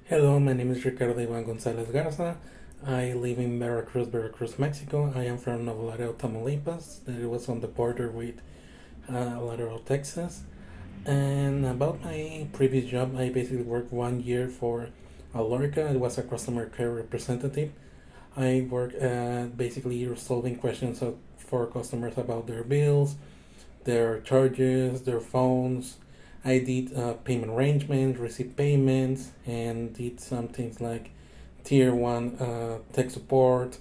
Hello, my name is Ricardo Ivan Gonzalez Garza. I live in Veracruz, Mexico. I am from Nuevo Laredo, Tamaulipas. That was on the border with Laredo, Texas. And about my previous job, I basically worked 1 year for Alorica. I was a customer care representative. I worked basically resolving questions for customers about their bills, their charges, their phones. I did payment arrangements, received payments, and did some things like tier one tech support,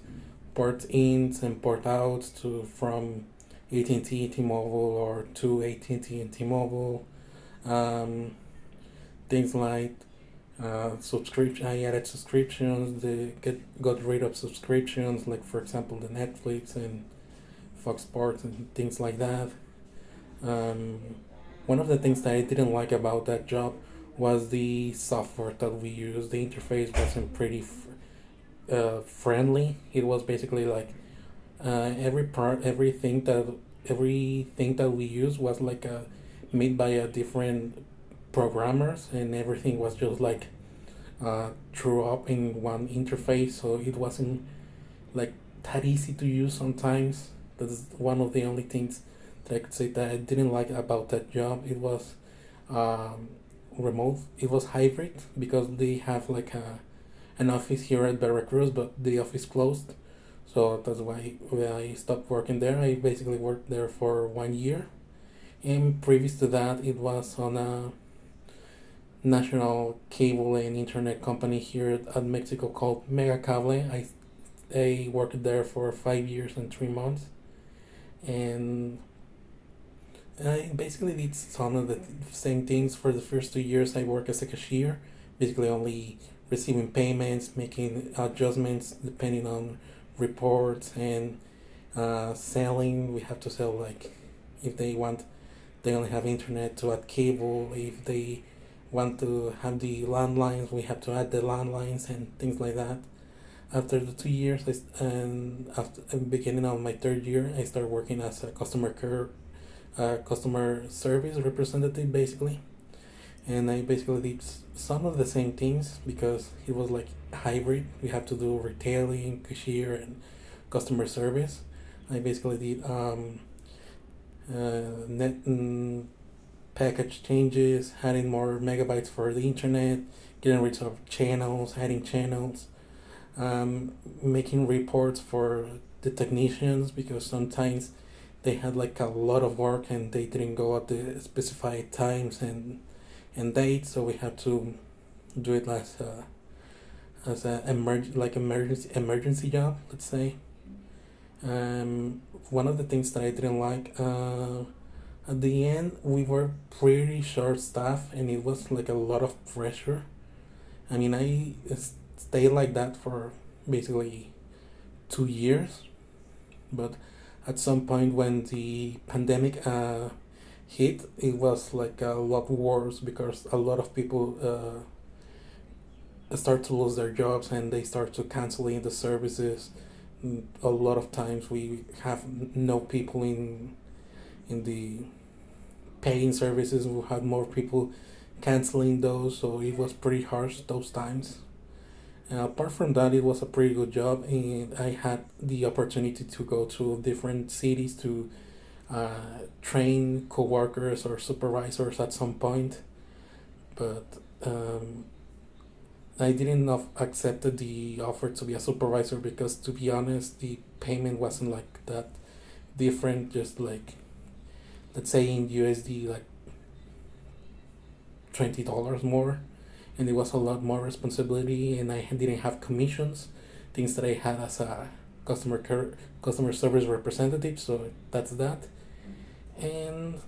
port ins and port outs to from AT&T, T-Mobile, or to AT&T and T-Mobile. Um, Things like subscription. I added subscriptions. Got rid of subscriptions, like for example the Netflix and Fox Sports and things like that. Um, One of the things that I didn't like about that job was the software that we used. The interface wasn't pretty friendly. It was basically like everything that we used was like made by a different programmers, and everything was just like threw up in one interface. So it wasn't like that easy to use sometimes. That's one of the only things that I could say that I didn't like about that job. It was um, remote. It was hybrid because they have like an office here at Veracruz, but the office closed. So that's why when I stopped working there. I basically worked there for 1 year. And previous to that, it was on a national cable and internet company here at Mexico called Megacable. I worked there for 5 years and 3 months, and I basically did some of the same things for the first 2 years. I worked as a cashier, basically only receiving payments, making adjustments depending on reports, and selling. We have to sell like if they want, they only have internet to add cable. If they want to have the landlines, we have to add the landlines and things like that. After the 2 years, and after the beginning of my third year, I started working as a customer service representative, basically. And I basically did some of the same things because it was like hybrid. We have to do retailing, cashier, and customer service. I basically did net package changes, adding more megabytes for the internet, getting rid of channels, adding channels, making reports for the technicians because sometimes they had like a lot of work and they didn't go at the specified times and dates, so we had to do it as a emergency job, let's say. One of the things that I didn't like, at the end we were pretty short staff and it was like a lot of pressure. I mean, I stayed like that for basically 2 years, but at some point when the pandemic hit, it was like a lot worse because a lot of people start to lose their jobs and they start to canceling the services. A lot of times we have no people in the paying services. We had more people canceling those, so it was pretty harsh those times. Apart from that, it was a pretty good job, and I had the opportunity to go to different cities to train coworkers or supervisors at some point. But I didn't accept the offer to be a supervisor because, to be honest, the payment wasn't like that different. Just like, let's say in USD, like $20 more, and it was a lot more responsibility, and I didn't have commissions, things that I had as a customer service representative. So that's that, and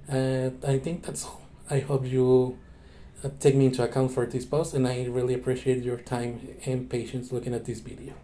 I think that's all. I hope you take me into account for this post, and I really appreciate your time and patience looking at this video.